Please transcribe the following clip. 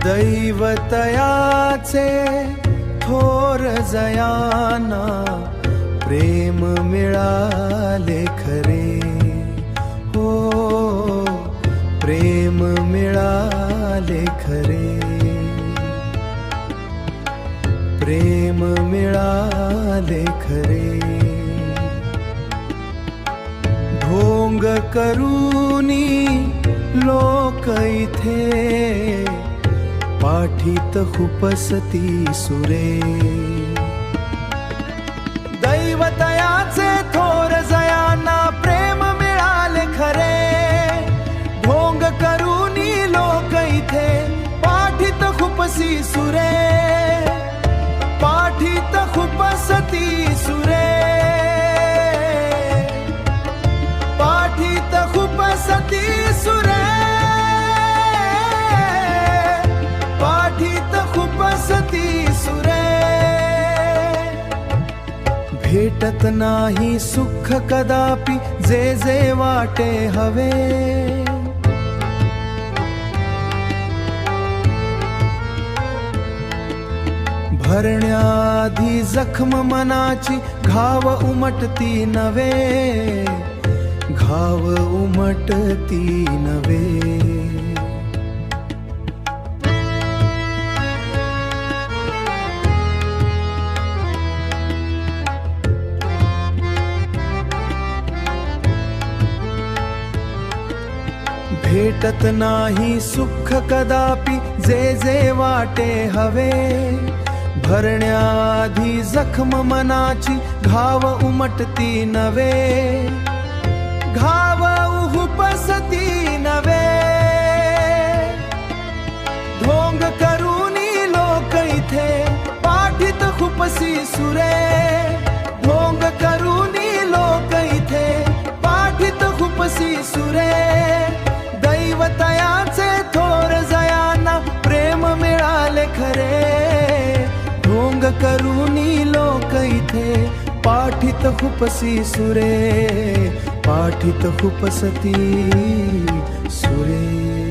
दैवतयाचे थोर जयाना प्रेम मिळाले खरे हो, प्रेम मिळाले खरे, प्रेम मिळाले खरे। ढोंग करूनी लोक इथे पाठीत खुपसती सुरे। दैवतयाचे थोर जयाना प्रेम मिळाले खरे, ढोंग करूनी लोक इथे पाठीत खुपसी सुरे, पाठीत खुपसती सुरे, पाठीत खुपसती सुरे, पाठीत खुपसती सुरे। भेटत नाही सुख कदापि जे जे वाटे हवे, भरण्याआधी जखम मनाची घाव उमटती नवे, घाव उमटती नवे। भेटत नाही सुख कदापि जे जे वाटे हवे, भरण्याआधी जखम मनाची घाव उमटती नवे, घाव उहुपसती नवे। ढोंग करूनी लोक इथे पाठीत खुपसी सुरे, ढोंग करूनी लोक इथे पाठीत खुपसी सुरे। दैवतयाचे थोर जयाना प्रेम मिळाले खरे, ढोंग करूनी लोक इथे पाठीत खुपसी सुरे, पाठीत खुपसती सुरे।